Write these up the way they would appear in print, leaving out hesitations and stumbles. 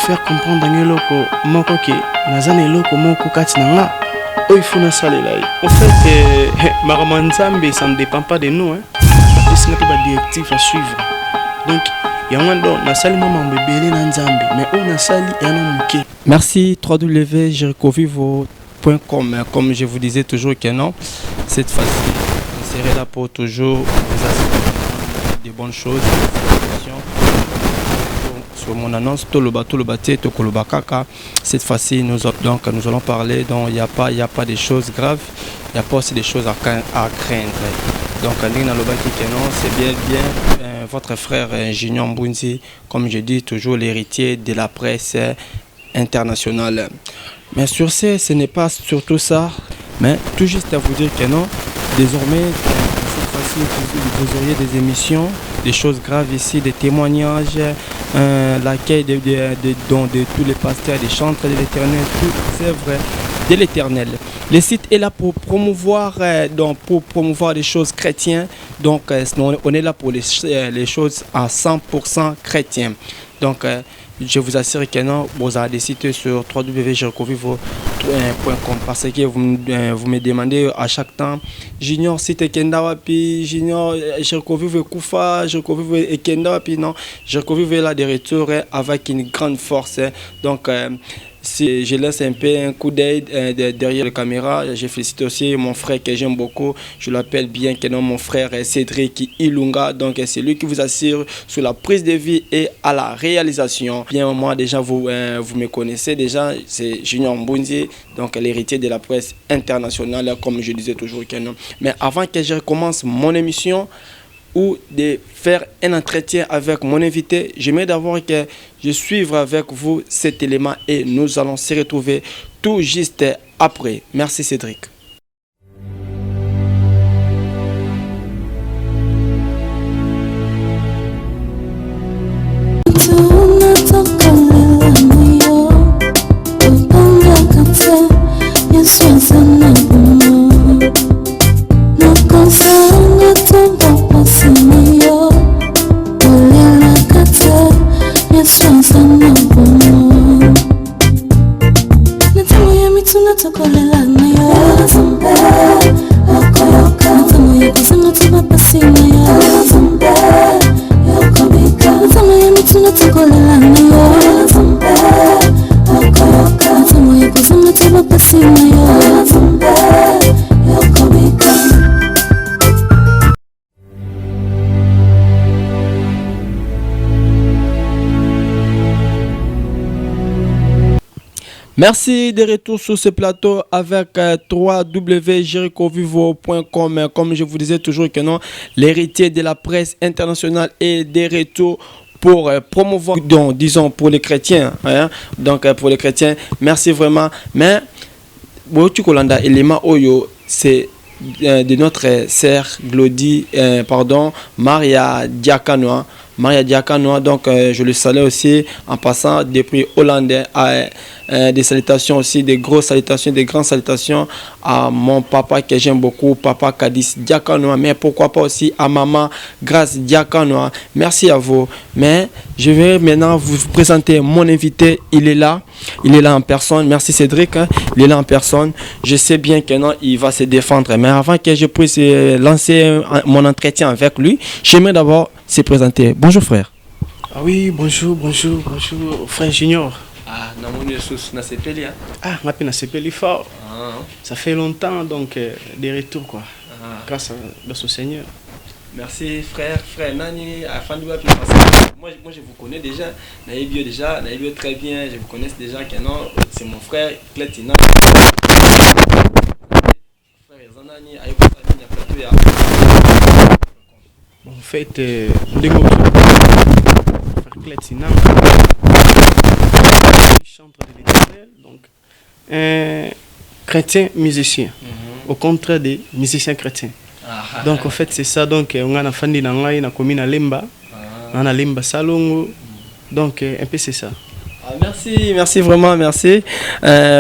Faire comprendre ngeloko moko ke nazana eloko moko kati nanga oyo funa salela en fait maramanzambe ça ne dépend pas de nous hein c'est un peu ba directif à suivre donc yango na sali mama mbebele na nzambe mais on a sali yana muke. Merci www.jericovivo.com. Comme je vous disais toujours que non, cette fois-ci on serait là pour toujours vous assurer des bonnes choses. Sur mon annonce, cette fois-ci, nous allons parler. Donc, il n'y a pas de choses graves, il n'y a pas aussi des choses à craindre. Donc, c'est bien votre frère Junior Mbunzi, comme je dis toujours, l'héritier de la presse internationale. Mais sur ce n'est pas surtout ça, mais tout juste à vous dire que non, désormais, cette fois-ci, vous auriez des émissions, des choses graves ici, des témoignages, l'accueil de tous les pasteurs, des chantres de l'Éternel, toutes œuvres de l'Éternel. Le site est là pour promouvoir, des choses chrétiennes. Donc, on est là pour les choses à 100% chrétiennes. Donc, je vous assure que non, vous avez des sites sur www.jericovivo.com parce que vous me demandez à chaque temps, Junior site Kendawapi, Junior Jericovivo Koufa, Jericovivo et Kendawapi, non, Jericovivo est là de retour avec une grande force. Donc, si je laisse un peu un coup d'œil derrière la caméra, je félicite aussi mon frère que j'aime beaucoup. Je l'appelle bien que non, mon frère Cédric Ilunga. Donc c'est lui qui vous assure sur la prise de vie et à la réalisation. Bien moi déjà vous me connaissez déjà, c'est Junior Mbunzi, donc l'héritier de la presse internationale comme je disais toujours que non. Mais avant que je commence mon émission ou de faire un entretien avec mon invité, j'aimerais d'abord que je suive avec vous cet élément et nous allons se retrouver tout juste après. Merci Cédric. Merci de retour sur ce plateau avec www.jericovivo.com. Comme je vous disais toujours que non, l'héritier de la presse internationale est de retour pour promouvoir, disons pour les chrétiens. Hein? Donc pour les chrétiens, merci vraiment. Mais élément Oyo, c'est de notre sœur Glody, Maria Diakanoa. Maria Diakanoa. Donc, je le salue aussi en passant depuis Hollande. Des salutations aussi, des grosses salutations, des grandes salutations à mon papa que j'aime beaucoup, papa Kadis Diakanoa, mais pourquoi pas aussi à maman Grâce Diakanoa. Merci à vous. Mais je vais maintenant vous présenter mon invité. Il est là en personne. Merci Cédric, hein. Il est là en personne. Je sais bien que non, il va se défendre, mais avant que je puisse lancer mon entretien avec lui, j'aimerais d'abord se présenter. Bonjour frère. Ah oui, bonjour, frère Junior. Ah, on a CPL fort. Ça fait longtemps, donc des retours, quoi. Grâce à ce Seigneur. Merci frère Nani, moi je vous connais déjà, Naïbio très bien, je vous connais déjà, c'est mon frère Clétina. En fait, Clétina, chantre de l'Éternel, donc un chrétien musicien, au contraire des musiciens chrétiens. Donc en fait c'est ça, donc on a fandi na ngai na commune à Lemba, on a Lemba Salongo, donc un peu c'est ça. Merci vraiment, merci.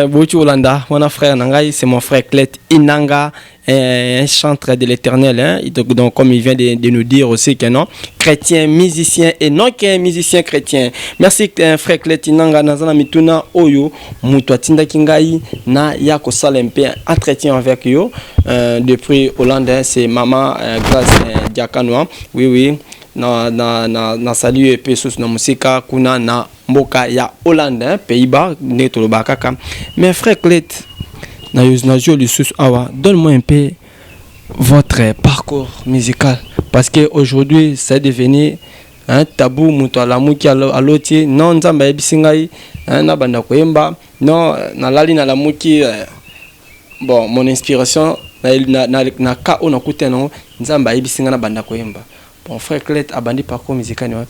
Bouti Olanda, mon frère Nangai, c'est mon frère Clet Inanga, un chanteur de l'Éternel, hein. Donc comme il vient de nous dire aussi que non, chrétien, musicien et non qu'un musicien chrétien. Merci frère Clet Inanga, Nazana Mituna Oyo, Mutuatinda Kingai, na yako salempe entretien avec yo depuis Hollande, c'est maman Grâce Diakanoa. Oui. Na salut et puis sous na musika kuna na mboka ya Hollande, Pays-Bas, neto bakaka. Mais frère Clet, na yo le sous awa, donne-moi un peu votre parcours musical parce que aujourd'hui c'est devenu un tabou muto la muki aloti non nzamba ebisingai na banda koyemba non na lali na la muki bon mon inspiration na ka ona kuteno nzamba ebisinga na banda koyemba. Bon, frère Clet, abandi parcours musical.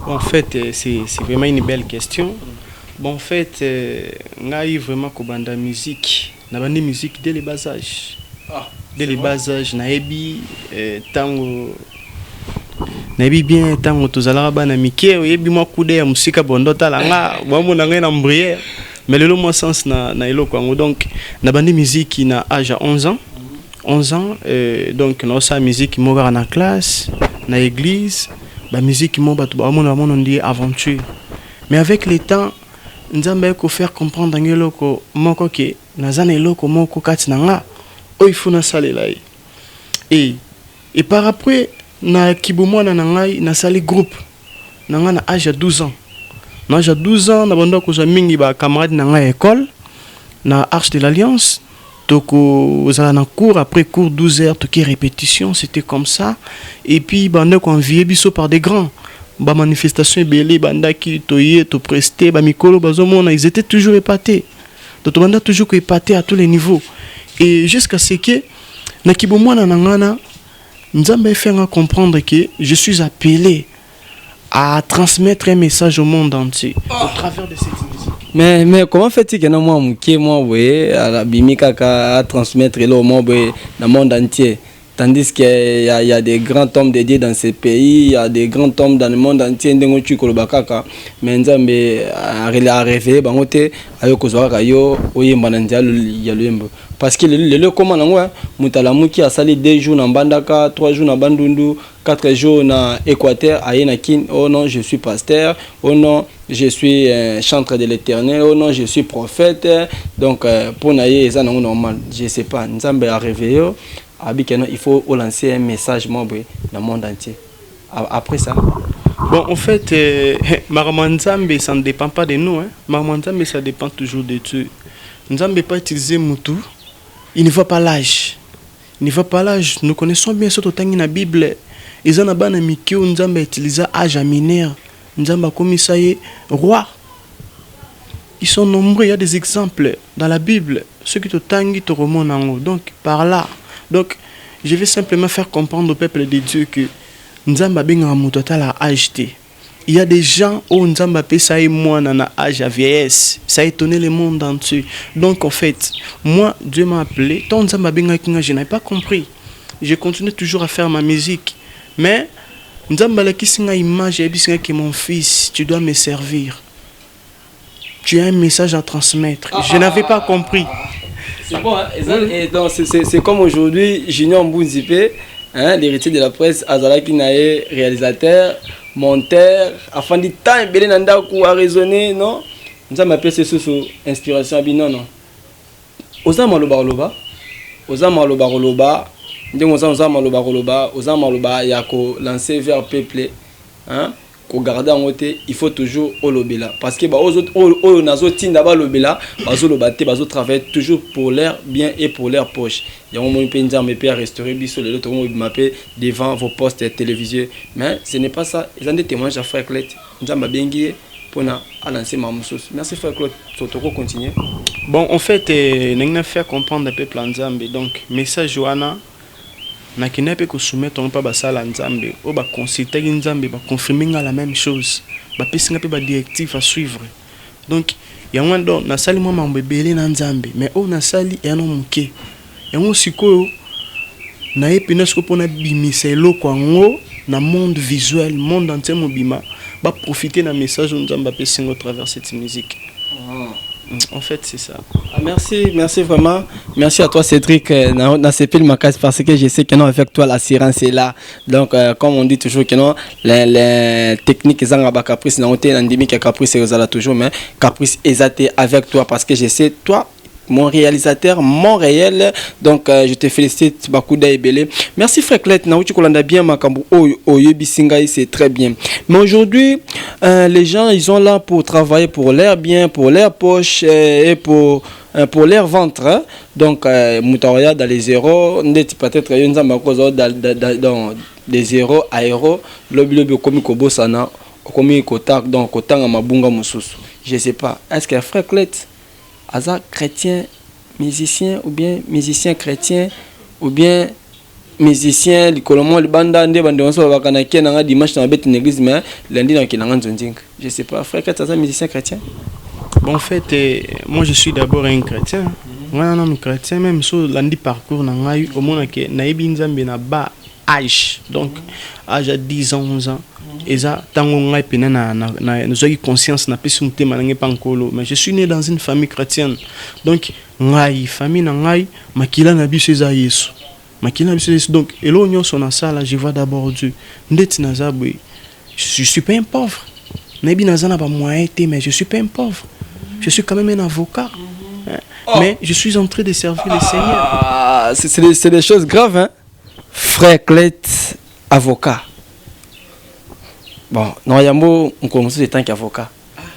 En fait, c'est vraiment une belle question. Bon, en fait, on a eu vraiment Kobanda musique. On a bandi musique dès les bas âges. Dès les bas âges, on a eu tango. On a eu bien tango tozala bana mike. On a eu moi coudé à musique bondo talanga. Bon, on a eu en brière. Mais le long sens na elo kwango. Donc, on a bandi musique qui na âge à 11 ans. 11 ans, donc nous avons musique qui dans la classe, dans l'église, la musique qui on dit aventure. Mais avec le temps, nous avons faire comprendre que il faut et par après, na kibumo na sali groupe, na âge de 12 ans. Na âge de 12 ans, na banda ko mingi ba camarade na école, na Arche de l'Alliance. Donc, aux cours, après cours 12 heures, toutes les répétitions, c'était comme ça. Et puis, on envié par des grands. Bah, manifestation, banda qui toye, to presté, bah, mikolo, ils étaient toujours épatés. Donc, on a toujours épaté à tous les niveaux. Et jusqu'à ce que, na kibomo na nangana, nous avons fait comprendre que je suis appelé à transmettre un message au monde entier au travers de cette musique. Mais comment fait-il que moi à la bimika à transmettre le monde entier? Tandis qu'il y a des grands hommes dédiés dans ces pays, il y a des grands hommes dans le monde entier. Mais Nzambe a rêvé, parce que le comment Mutalamuki a sali 2 jours dans Bandaka, 3 jours dans Bandundu, 4 jours dans Équateur, à Yenakin. Oh non, je suis pasteur. Oh non, je suis chanteur de l'Éternel. Oh non, je suis prophète. Donc, pour naïe, c'est normal. Je ne sais pas. Nzambe a rêvé. Il faut lancer un message dans le monde entier. Après ça. Bon, en fait, Maramanzambe, ça ne dépend pas de nous. Hein. Maramanzambe, ça dépend toujours de Dieu. Nzambe pas utiliser Moutou. Il ne voit pas l'âge. Il ne voit pas l'âge. Nous connaissons bien ce que dans la Bible. Ils ont un amitié où Nzambe utilise âge à mineur. Nzambe a commis ça roi. Ils sont nombreux. Il y a des exemples dans la Bible. Ceux qui te tanguent, te remontent en haut. Donc, par là. Donc, je vais simplement faire comprendre au peuple de Dieu que Nzamba benga mutota la acheté. Il y a des gens où Nzamba peut ça et moi dans l'âge à vieillesse. Ça a étonné le monde entier. Donc en fait, moi Dieu m'a appelé. Tant Nzamba benga kinga, je n'ai pas compris. Je continue toujours à faire ma musique. Mais Nzamba qui singa image et bisinga que mon fils, tu dois me servir. Tu as un message à transmettre. Je n'avais pas compris. C'est bon, hein? Et donc, c'est comme aujourd'hui, Junior Mbunzipe, hein, l'héritier de la presse, Azalaki Nae, réalisateur, monteur, afin de temps, Belé Nandaku a raisonné, non? Nous avons appelé ce sous inspiration, non. Oza Maloba, Oza Maloba, Oza Maloba, Yako lancé vers peuple, hein? Pour garder en côté, il faut toujours olobela parce que aux autres nazo tinda ba lobela bazo lobate bazo travailler toujours pour leur bien et pour leur poche. Il y a un moment penza me peut restaurer biso le autre moment m'appelle devant vos postes télévisés, mais ce n'est pas ça. Ils ont des témoignages à frère Claude nzamba bengi pour na lancer ma musos. Merci frère Claude, Sotoko continue. Bon, en fait, n'a fait comprendre un peu plan Nzambe, donc message Johanna na kina pe ko soumettre on pas basala Nzambe o ba consulter Nzambe ba confirmer la même chose ba pesinga pe ba directive à suivre. Donc ya ngwando na sali mo mambebele na Nzambe mais o na sali ya no muke ya ngo sikoyo na epina siko pona bimisa eloko ngo na monde visuel monde entier mobima ba profiter na message Nzambe pesinga au travers cette musique. En fait, c'est ça. Ah, merci vraiment. Merci à toi, Cédric, dans ces films parce que je sais que non, avec toi, l'assurance est là. Donc, comme on dit toujours que non, les techniques, ils ont caprice, non, on dit que caprice, c'est là toujours, mais caprice, exacté avec toi parce que je sais, toi, mon réalisateur, mon réel. Donc, je te félicite, Bakouda Ebele. Merci, frère Clet. Naouti Kolanda bien, Makambu, Oyebi Singaï, c'est très bien. Mais aujourd'hui, les gens, ils sont là pour travailler pour leur bien, pour leur poche et pour leur ventre. Hein? Donc, Moutaria dans les zéros, peut-être dans des zéros aéros, lobi komi kobosana, komi kotak, donc kotanga mabunga mususu. Je sais pas. Est-ce que frère Clet Aza chrétien, musicien ou bien musicien chrétien ou bien musicien likolomo libanda nde bande onso bakana kia nanga dimanche na bête église mais lundi na kinanga nzonjinga. Je sais pas frère que tu es musicien chrétien. Bon en fait moi je suis d'abord un chrétien. Moi un homme chrétien même so lundi parcours na ngai au mona ke na yebi nzambe na ba âge donc âge à 10 ans 11 ans. Et ça, tant qu'on a nous avons conscience n'a pas sunté malgré pas encore. Mais je suis né dans une famille chrétienne. Donc, ngai famille ngai makila na biso za Yesu. Makila na biso Yesu. Donc, elonyo son asala, je vois d'abord Dieu. Ndeti nazabwe. Je suis pas un pauvre. Nabi nazana ba moyen mais je suis pas un pauvre. Je suis quand même un avocat. Mais je suis en train de servir le Seigneur. C'est des choses graves hein. Frère Clet avocat. Bon, non, Yambo, on commence en tant qu'avocat.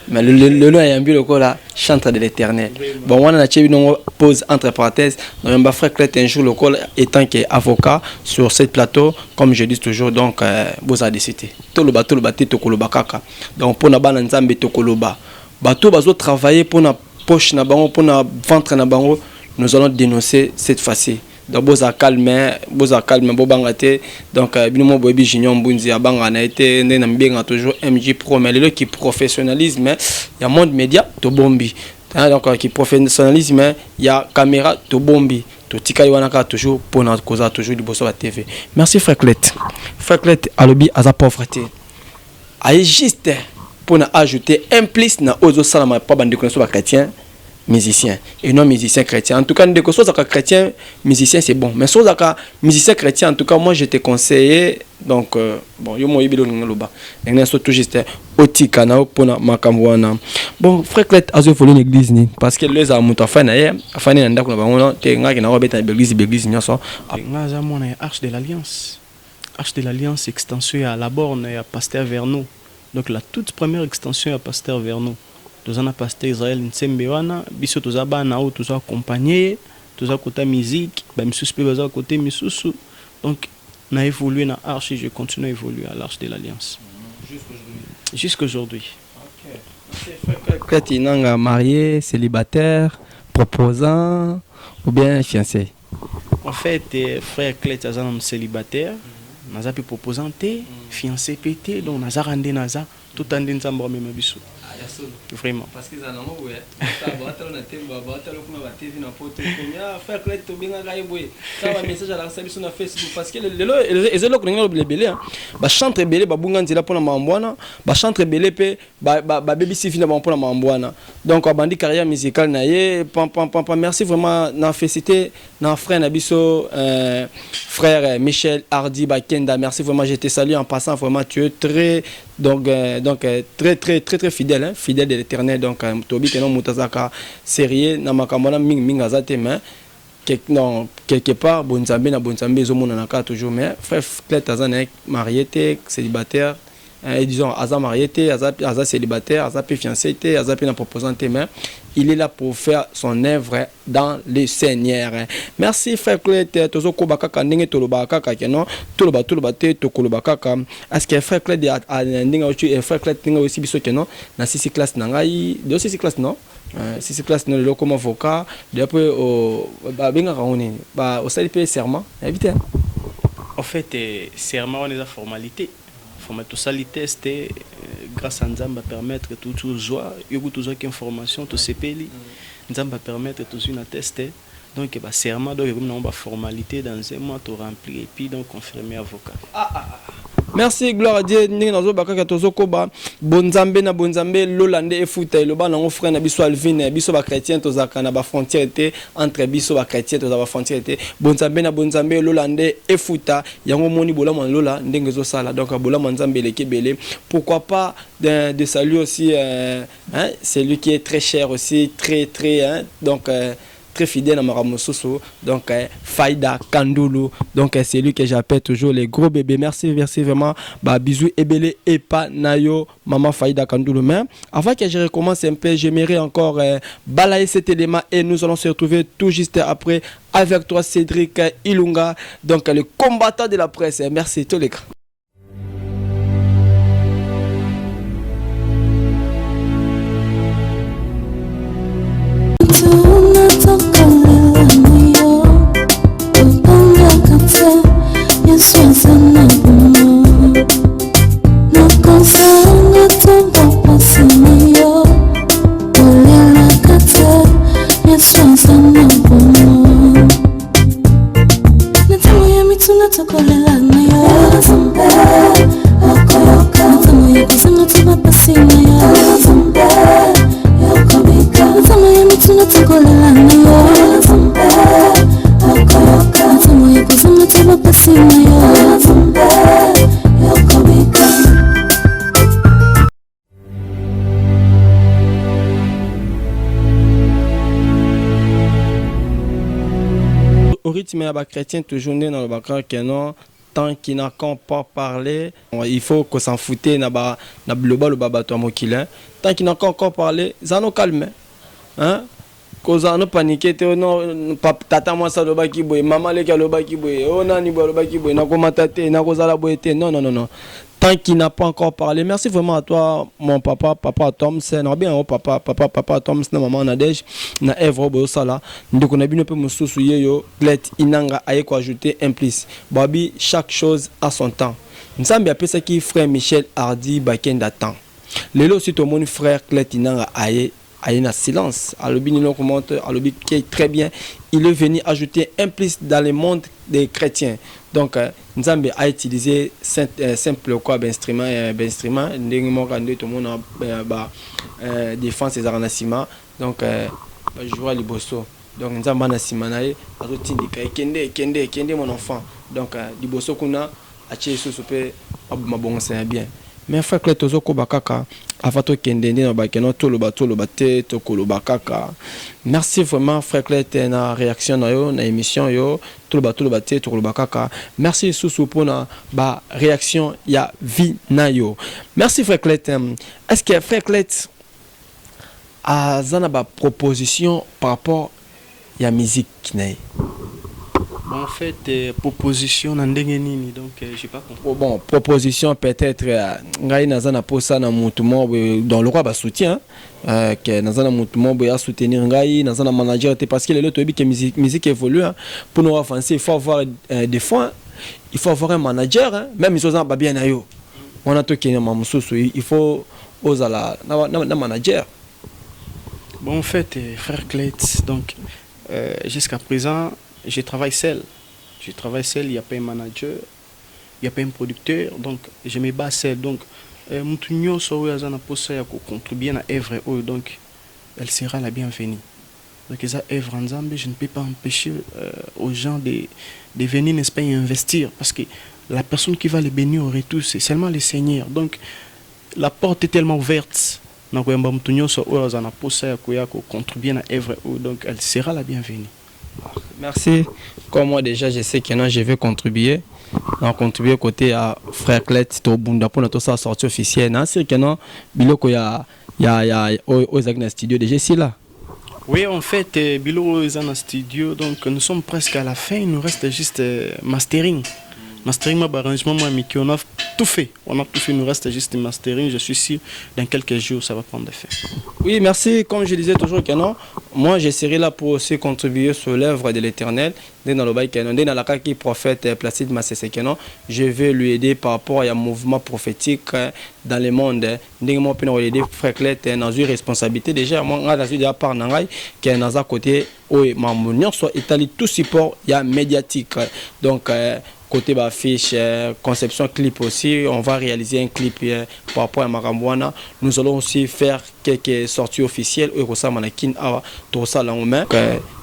Mais le nom Yambi, le corps là, chante de l'éternel. Bon, on a une pause entre parenthèses. Donc, on va faire un jour le corps étant qu'avocat sur ce plateau, comme je dis toujours, donc, vous avez décidé. Tout le bateau, tout le bakaka. Donc, pour na bananzambe, tout le bas. Bateau, bazo travailler pour na poche, na bango, pour na ventre, na bango. Nous allons dénoncer cette fois-ci. Donc boza calme bobangate donc binomo bobi junior mbunzi abanga na été na mbenga toujours MJ Pro mais le qui professionnalisme il y a monde média to bombi donc qui professionnalisme il y a caméra to bombi to tikali wana toujours pour na cause toujours liboso la TV. Merci frère Clet alobi aza pauvreté aye juste pour na ajouter implice na ozo salama pas bande connaissance ba chrétien musicien et non musicien chrétien. En tout cas, dès que soit chrétien, musicien c'est bon. Mais soit musicien chrétien, en tout cas, moi je te conseille. Donc, bon, yo mo yibilo ngaloba. N'engna so tout juste otika na opona makamwana. Bon, frère Clet azo folo l'église ni parce que les amuto afana ye, afana na ndako na bango te ngaki na robeta l'église nyoso. Ngaza mona arche de l'alliance. Arche de l'alliance extension à la borne et à pasteur Vernou. Donc la toute première extension à pasteur Vernou. Nous avons pasteur Israël Nsembewana, biso toza bana ou toza accompagné, toza côté musique, ba misusu pe baza côté misusu. Donc na évolué na arche et je continue à évoluer à l'arche de l'alliance. Jusqu'aujourd'hui. OK. Quand tu es marié, célibataire, proposant ou bien fiancé. En fait, frère Clet est célibataire, naza pe proposante, fiancé pété, donc naza randé naza tout andi nzambe amema biso vraiment parce que ça n'a pas ouais ça va être on a été va être on va TV na photo combien faire que tu bien ga yeboy ça va message à la salle sur Facebook parce que les élocs n'ont pas belé ba chantre belé ba bunga nzela pona mambwana ba chantre belé pe ba baby sifi na pona mambwana donc bandi carrière musicale na ye pam merci vraiment na félicité na frère na biso frère Michel Hardy Bakenda merci vraiment je te salue en passant vraiment tu es très très fidèle hein, fidèle de l'Éternel donc tobi tenon mutazaka sérieux na makamona ming azate mais quelque part bonzambe na bonzambe ezomona na ka toujours mais frère Clet azana marié célibataire et disons aza marié aza célibataire aza pe fiancé aza pe na proposante mais il est là pour faire son œuvre dans le Seigneur. Merci frère Clet tozo ko bakaka ndenge toloba kaka keno toloba te tokoloba kaka est-ce que frère Clet a ndenge aussi frère Clet ndenge aussi biso keno na 6 classe na ngai de 6 classe non 6 classe no le comme avocat depuis au ba benga kaoni ba au salipe serment éviter en fait serment on est la formalité tout ça les tests grâce à Nzamba permettre toujours joie il y a toujours information tout CPLI Nzamba permettre toujours une tester donc bah serment donc il y a une formalité dans un mois tout rempli et puis donc confirmer avocat. Merci gloire à Dieu ndenge nazo bakaka tozo koba bonzambe na bonzambe lolande efuta eloba na frère na biso Alvin biso ba chrétien tozaka na ba frontière était entre biso ba chrétien tozaka ba frontière était bonzambe na bonzambe lolande efuta yango moni bolama lola ndenge zo sala donc bolama nzambe lekebele pourquoi pas de saluer aussi c'est lui qui est très cher aussi très hein, donc très fidèle à Maramososo, donc Faïda Kandoulou, donc c'est lui que j'appelle toujours les gros bébés. Merci vraiment, bah bisous Ebele et pas Nayo, maman Faïda Kandoulou. Mais avant que je recommence un peu, j'aimerais encore balayer cet élément et nous allons se retrouver tout juste après avec toi Cédric Ilunga, donc le combattant de la presse. Merci tous les gars. Au rythme à chrétien toujours né dans le bac que non tant qu'il n'a pas parlé il faut qu'on s'en foutait na bloba le baba toi mokile tant qu'il n'a encore parlé ça nous calme hein koza no paniquer te non tata moi ça le baki boy maman le ka le baki boy oh nani boy le baki boy na ko matate na ko zala boy te non tant qu'il n'a pas encore parlé. Merci vraiment à toi, mon papa Tom. C'est bien, papa Tom, c'est maman Nadège, na Evro Bosala. Donc on a bien un peu moussou yo, Glet Inanga aye quoi ajouter un plus. Babi, chaque chose a son temps. Nous sommes bien ça qui frère Michel Hardy Bakenda temps. Lelo aussi tout mon frère Glet Inanga aye na silence. Alobi ni commente, alobi qui est très bien. Il est venu ajouter un plus dans le monde des chrétiens. Donc Nzambe a utilisé simple quoi instrument ndenge moko ande tout monde défense ses arnasima donc jouer liboso donc Nzamba na simanaye azotindika kende mon enfant donc liboso kuna atie so pe mabongo c'est bien mais frère que tozo ko bakaka avato kende na bakeno toloba te to koloba kaka. Merci vraiment frère Clet na réaction na yo na émission yo toloba te to koloba kaka. Merci sous pour na ba réaction ya vi na yo. Merci frère Clet. Est-ce que frère Clet a zana ba proposition par rapport ya musique na en fait, proposition dans nini donc j'ai pas compris. Bon, proposition peut-être ngai nazana posa na mutumo dans le roi ba soutien que nazana mutumo ya soutenir ngai nazana manager parce que le tobi que musique évolue pour nous avancer il faut avoir des fonds, il faut avoir un manager même ils sont pas bien na yo. on a tout qui est il faut oser la manager. Bon, en fait, frère Clet, donc jusqu'à présent, je travaille seul. Je travaille seul, il n'y a pas un manager, il n'y a pas un producteur, donc je me bats seul. Donc, Moutounio Soweazana Posa contribuer à l'œuvre, donc elle sera la bienvenue. Donc, ça œuvre en Zambie, je ne peux pas empêcher aux gens de venir, n'est-ce pas, y investir, parce que la personne qui va les bénir au retour, c'est seulement le Seigneur. Donc, la porte est tellement ouverte. Donc, elle sera la bienvenue. Merci. Comme moi déjà, je sais que non, je vais contribuer. On contribuer côté à Frère Clet, to Bunda pour notre sortie officielle. C'est que non, biloko ya aux studio déjà ici là. Oui, en fait, Bilo est en studio, donc nous sommes presque à la fin. Il nous reste juste mastering. Mastering, arrangement, Mickey, on a tout fait. On a tout fait, il nous reste juste mastering. Je suis sûr, dans quelques jours, ça va prendre effet. Oui, merci. Comme je disais toujours, que non, moi, je serai là pour aussi contribuer sur l'œuvre de l'Éternel. Dans le bail Canon, dans la cas qui prophète Placide Massé Canon, je vais lui aider par rapport à un mouvement prophétique dans le monde. Moi, je vais aider Frère Clet dans une responsabilité déjà. Moi, je suis déjà par Nangai, qui est dans un côté où ma soit étalé tout support, il y a médiatique. Donc, côté affiche, conception clip aussi, on va réaliser un clip par rapport à Marambouana. Nous allons aussi faire quelques sorties officielles.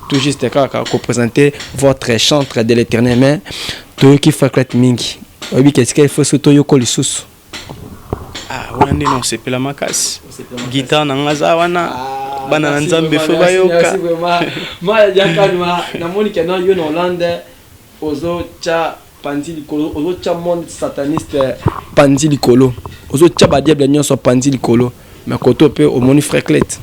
Tout juste pour présenter votre chantre de l'Éternel. Mais tout qui fait Clet Mingi. Oui, qu'est-ce qu'il faut surtout yoko les sous. Ah, non, c'est pas la macasse. Guitare nangaza wana. Bana nzambe fo bayoka. Moi, il y a quand Monique non yo Hollande ozo cha pandi likolo ozo cha monde sataniste pandi likolo ozo cha ba diable nyonso pandi likolo mais koto pe au moni Frère Clet.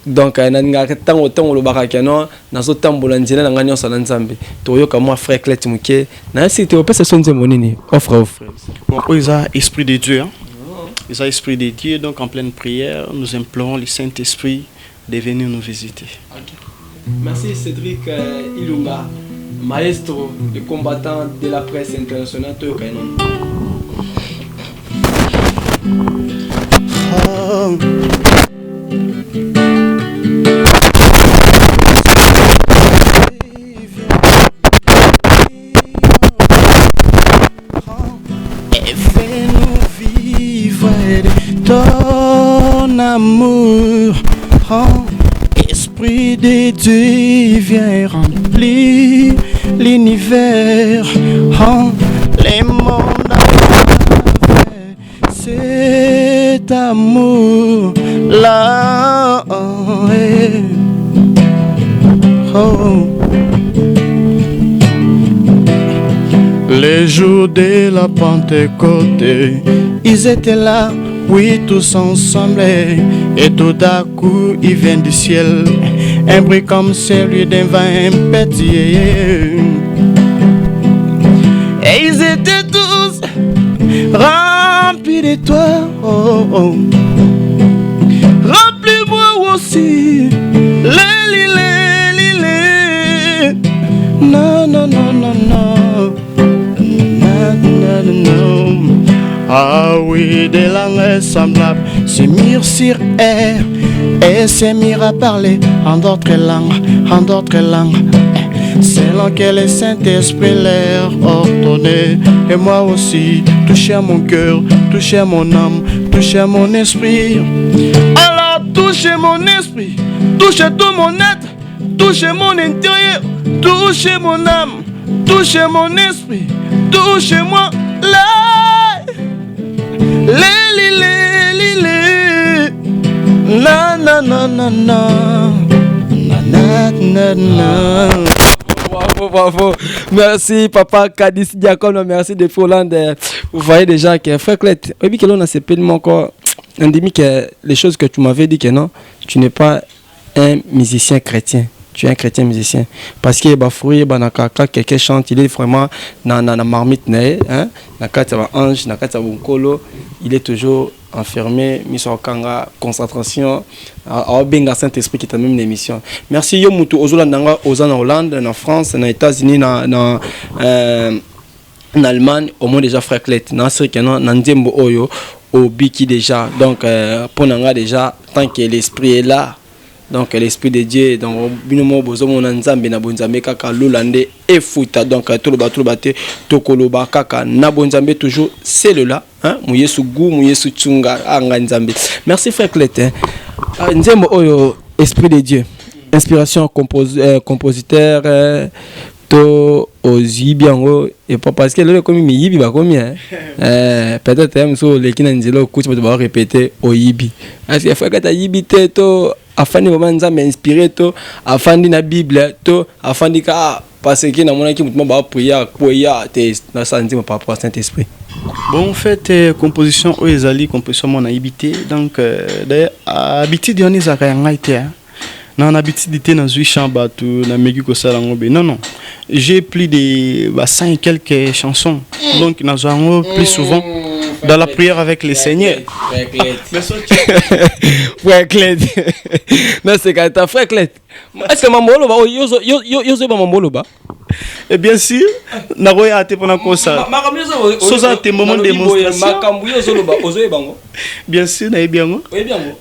Donc nanga tango tango lo baraka non nazo tambola nzela nanga nyonso na nzambe to yoka moi Frère Clet muke na site au pesa sonze monini offre. Bon, ils ont esprit de Dieu, hein? Ils ont esprit de Dieu, donc en pleine prière, nous implorons le Saint-Esprit de venir nous visiter. Okay. Merci Cédric Ilunga, maestro et combattant de la presse internationale. Et fais-nous vivre ton amour. Esprit de Dieu vient remplir l'univers, les mondes avec cet amour là. Les jours de la Pentecôte, ils étaient là, oui, tous ensemble, et tout à coup, ils viennent du ciel, un bruit comme celui d'un vin pétillé. Et ils étaient tous remplis de toi, oh, oh. Remplis-moi aussi, non, non, non, non, non. Ah oui, des langues semblables se mirent sur air et se mirent à parler en d'autres langues, selon que le Saint-Esprit leur ordonnait. Et moi aussi, touchez mon cœur, touchez mon âme, touchez mon esprit. Alors touchez mon esprit, touchez tout mon être, touchez mon intérieur, touchez mon âme, touchez mon esprit, touchez-moi là. Na na na na na na na na. Bravo. Merci papa Kadis Diakon, merci de Hollande. Vous voyez déjà que Frère Clet, oui que l'on a simplement encore on dit que les choses que tu m'avais dit que non, tu n'es pas un musicien chrétien. Tu es un chrétien musicien. Parce que Bafouri, quand quelqu'un chante, il est vraiment dans la marmite, hein? Dans ange, dans il est toujours enfermé, mis sur kanga, concentration, à Benga Saint-Esprit qui est même une émission. Merci Yomutu, Ozola Nanga, Ozan en Hollande, en France, en États-Unis, en Allemagne au moins déjà frère Clet na sirikeno na nzembo oyo au biki déjà donc pour nanga déjà tant que l'esprit est là donc l'esprit de Dieu donc binomo bozomo na nzambe na bonzambe kaka lolande et futa donc tout le baté tokoloba kaka na bonzambe toujours c'est le là hein muyesu gu muyesu tsunga anga nzambe. Merci frère Clet nzembo oyo esprit de Dieu inspiration compositeur to ozibiango et pas parce que le comme yibi ba combien peut-être même so le kina nzelo kuchi ba répéter oyibi parce que faut que ta yibi to afandi moment nzambe inspiré to afandi na bible to afandi ka parce que na mona ki mutima ba prière koya te na santi par rapport à Saint-Esprit. Bon en fait composition o ezali composition mon habité donc d'ailleurs habitude on est à ngaité non habitude était dans 8 chambres tout na meki ko sala ngobe non j'ai plus de 100 et quelques chansons donc nous avons plus souvent dans la prière avec le Seigneur. Frère Clet. Non c'est quand ta frère Clet. Est-ce que mamolo ba yo ba mamolo ba? Et bien sûr, na roya te pona ko ça. Soza te moment de démonstration. Makambu yo zolo ba ozo bango. Bien sûr, na ebiango.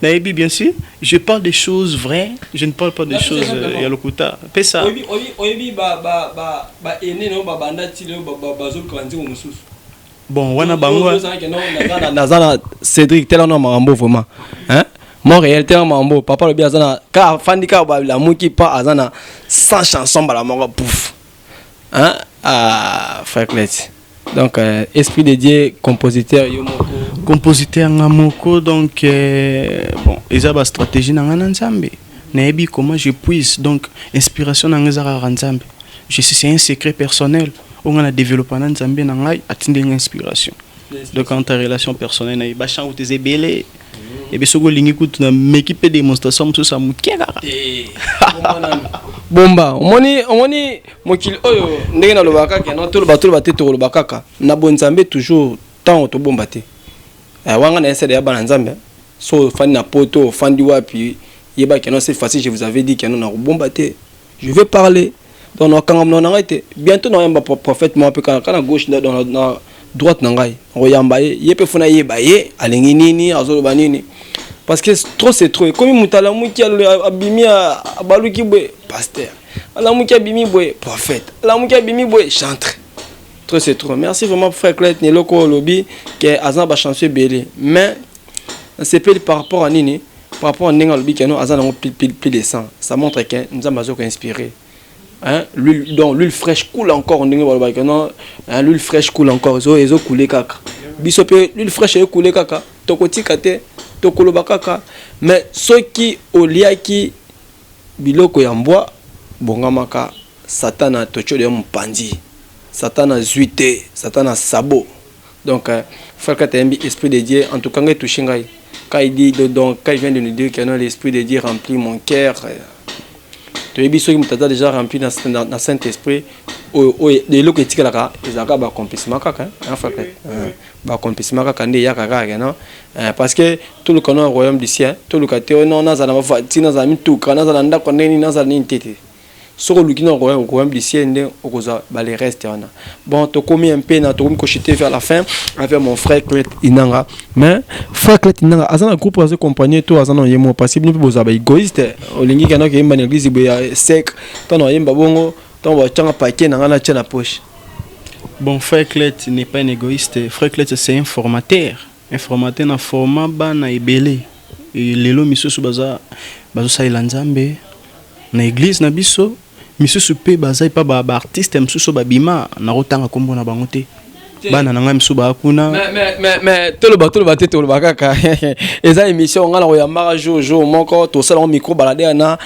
Na bien sûr, je parle des choses vraies, je ne parle pas des choses ya lokuta. Pe ça. Oyebi ba ene no ba banda tilo ba zo kwanzi mo mususu. Bon, wana bango. Nazana Cédric tellement mambo vraiment. Hein? Montréal tellement mambo, papa le bien azana ka fandika ba la muki pa azana 100 chansons ba la mongo pouf. Hein? Ah, frère Clet. Donc, esprit de Dieu, compositeur, yomoko. Compositeur ngamoko, donc, bon, ils ont une stratégie dans l'ensemble. Naebi comment je puisse, donc, inspiration dans l'ensemble. C'est un secret personnel. On a développé dans l'ensemble, on a atteint une inspiration. Donc, en ta relation personnelle, on a bachan ou tes ébélés. Et bien, si vous avez une équipe de démonstration, tout ça, bomba omoni mokili oyo ndenge na lobaka ke no tolo batete to lobaka ka na bonzambe toujours tant to bomba te wanga na essayer ya bana nzambe so fani na poto fandi wapi yeba ke no cette fois-ci je vous avais dit que non na bomba te je vais parler donc na kangam na ngate bientôt na yamba prophète mo pe kana gauche dans na droite na ngai oyamba yepe funa yeba ye alingi nini azoloba nini. Parce que trop c'est trop. Comme mutala muki abimi abaluki boy pasteur. La muki abimi boy prophète. La muki abimi boy chanteur. Trop c'est trop. Merci vraiment frère Clet ne loko lobby que azan ba chanter belé. Mais c'est peu par rapport à nini, par rapport à ninga lobby que nous azan on plus de 100. Ça montre que nous avons besoin d'inspirer. Hein, l'huile fraîche coule encore ninga lobby que non, l'huile fraîche coule encore ezo couler kaka. Bisope l'huile fraîche est couler kaka. Tokoti kate tokoloba kaka mais ceux qui oliaki biloko ya mbwa bongamaka satana tochole ya mpandi satana zuite satana sabo donc frère Katembi esprit de Dieu en tout cas ngai touché ngai quand il dit donc quand il vient de nous dire que non l'esprit de Dieu remplit mon cœur to yebi ceux qui m'ont déjà rempli dans Saint-Esprit de loko etikalaka ezaka ba accomplissement kaka hein frère ba accomplissement kaka nde ya kaka non parce que tout le canon royaume du ciel tout le côté non nazana ba fatina za mituka nazana ndako ndeni nazana nitete soko lukina royaume du ciel nde okoza ba les restes wana bon to komi un peu na to komi kochiter vers la fin avec mon frère Clet Inanga mais frère Clet Inanga azana groupe azo compagnie to azana yemo parce que nous boza ba égoïste olingi kana ke yemba na église be sec to no yemba bongo ton va paquet dans la tient la poche. Bon, frère Clet n'est pas un égoïste. Frère Clet c'est un formateur. Un formateur na format bana ebele. Et lelo miso su baza sa ilanzambe na église na biso miso su pe baza pa ba artiste miso su babima na rotanga kombo na bango te. Bana na ngam su ba kuna. Mais tout le bateau kaka. Eza émission ngala ko yamba jojo moko to salon micro balader na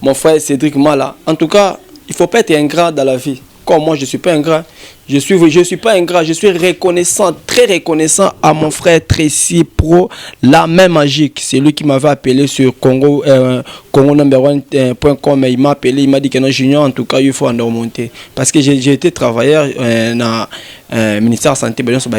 mon frère Cédric Mala. En tout cas, il faut pas être ingrat dans la vie. Comme moi, je suis pas ingrat. Je suis pas ingrat. Je suis reconnaissant, très reconnaissant à mon frère Tracy Pro, la même magique. C'est lui qui m'avait appelé sur Congo, Congo number1.com. Il m'a appelé, il m'a dit que non, Junior, en tout cas, il faut en remonter. Parce que j'ai été travailleur dans ministère de la Santé,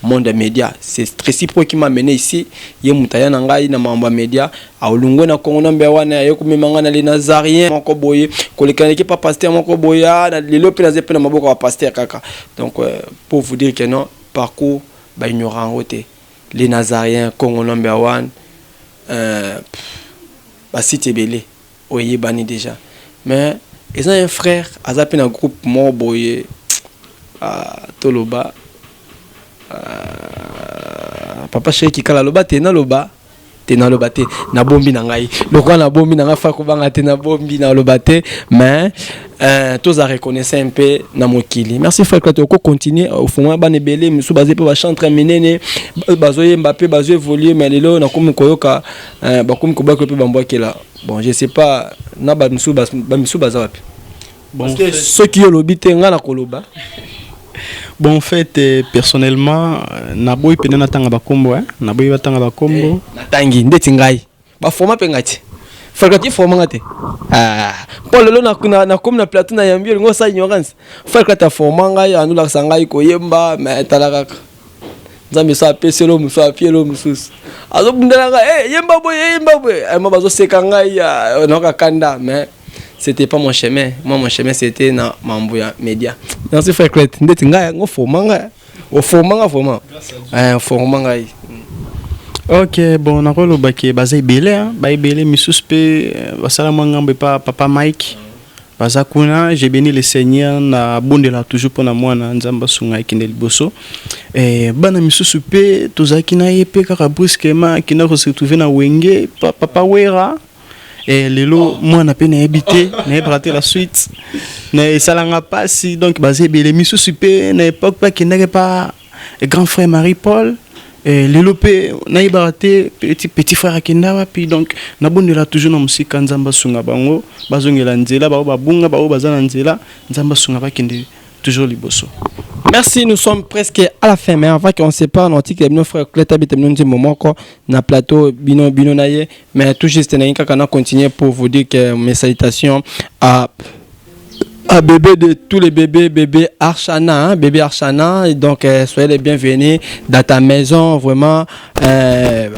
monde média. C'est Tracy Pro qui m'a mené ici. Il y a un média. A Olungo na Congo number 1, il y a un Nazarien, mon coboy, qui pas pasteur, mon coboy. boya na lelo pe na zepe na maboko wa pasteur kaka. Donc pour vous dire que non parcours ba ignorant côté les Nazariens Congo number 1 ba cité belé oyebani déjà. Mais ils ont un frère azape na groupe mo boye toloba papa chéri kala loba tena loba te na bombi na ngai lokwa na bombi na nga fa ko banga te na bombi na loba te mais tous a reconnaître un peu na mokili. Merci frère Claude ko continuer au fond ba nebele misu bazé pe ba chanter menene bazoye Mbappé bazoye évoluer mais lelo na komi koyoka ba komi ko ba ko pe bambokela. Bon je sais pas na ba misu baza wapi. Bon parce que ceux qui lobi te nga na koloba. Bon, en fait, personnellement, naboy pene na tanga bakombo, naboy batanga bakombo. Natangi ndeti ngai. Ba forma pe ngati. Fakati forma ngati. Paul lelo na comme na plateau na yambi ngo sa ignorance. Fakata forma ngai anu la sangai ko yemba mais talaka. Nzambe sa peselo muso apielo musus. Azo bundela ngai yemba boy. Ay mabazo seka ngai na ka kanda mais c'était pas mon chemin. Moi, mon chemin, c'était dans Mambuya Média. Merci, frère Clet. Ok, bon, on a le baquet basé belé, misuspe, basala mangambe papa Mike. Bazakuna, j'ai béni le Seigneur na bondela toujours pour moi na nzamba sunga ikindeli boso. Bana misusupe, tozakina yepe kaka brusquement kina se retrouver na wenge papa wera. Et lelo moi na peine habité na braté la suite na salanga passi donc basé belé misu super na époque pas qui n'avait pas grand frère Marie-Paul et lelo pe na braté petit frère Kindawa puis donc na bondela toujours na musika nzamba sunga bango bazongela nzela ba bunga ba bazana nzela nzamba sunga ba kinde toujours liboso. Merci, nous sommes presque à la fin, mais avant qu'on se parle, on dit que nos frères Cleta habitent dans un moment na plateau bino naye, mais tout juste on continue pour vous dire que mes salutations à bébé de tous les bébé Archana, bébé Archana, donc soyez les bienvenus dans ta maison, vraiment,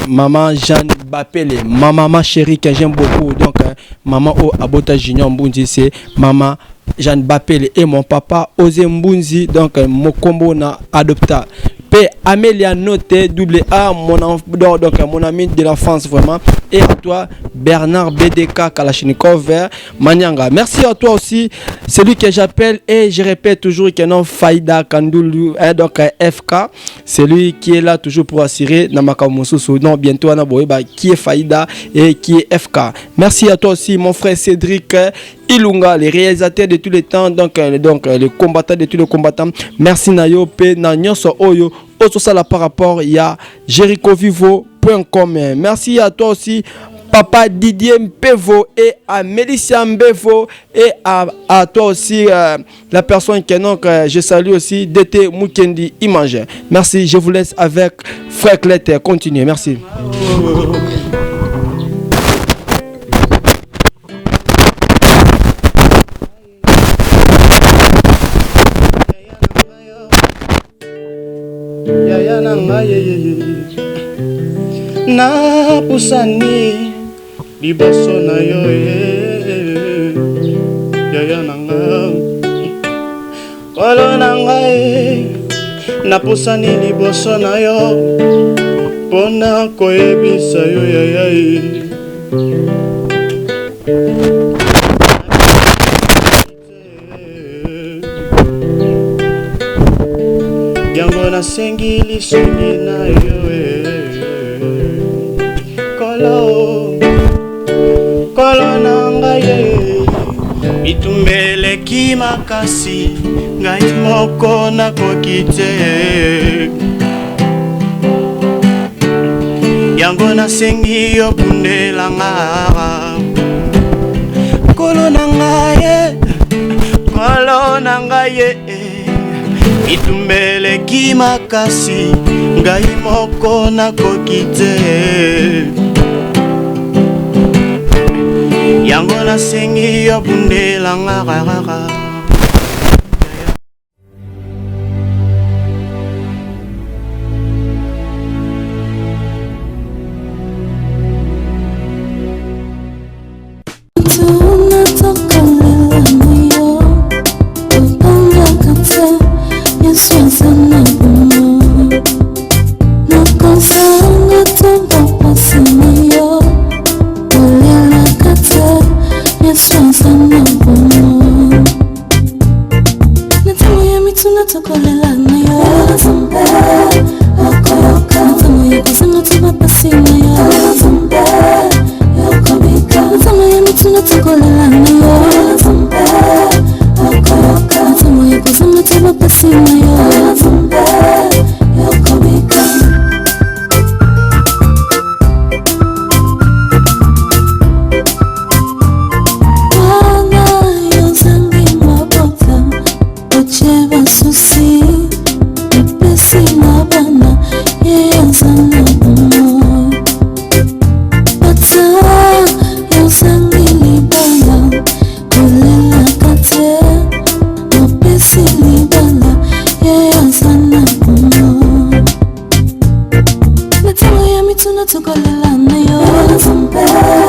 maman Jeanne Bapele, maman chérie que j'aime beaucoup, donc maman O Abota Junior Mbundi, c'est maman Jeanne Bapele et mon papa Ose Mbunzi, donc mon combo na adopta. P. Amélia Noté, AA, mon ami de l'enfance vraiment. Et à toi, Bernard BDK Kalachnikov, Manyanga. Merci à toi aussi, celui que j'appelle et je répète toujours que non Faïda Kandoulou, donc FK, celui qui est là toujours pour assurer Namakamousou. Non, bientôt, qui est Faïda et qui est FK. Merci à toi aussi, mon frère Cédric Ilunga, les réalisateurs de tous les temps, donc les combattants de tous les combattants. Merci Nayo P. Nanyoso Oyo. Autre ça là par rapport, il y a jericovivo.com. Merci à toi aussi, Papa Didier Mpevo et à Mélicia Mbevo et à toi aussi, la personne que je salue aussi, DT Mukendi Image. Merci, je vous laisse avec Frère Clette. Continuez, merci. Na pusani liboso na yo yaya nanga kolo nanga na pusani liboso na yo pona koyebisa yo yaya yango na sengili songi na yo kolo nanga ye itumbele kimakasi ngai moko nakoki te yango nasengi yo bundelanga kolo nanga ye itumbele kimakasi ngai moko nakoki te yango nasengi yo bundelanga rarara. Tunachokolelana yo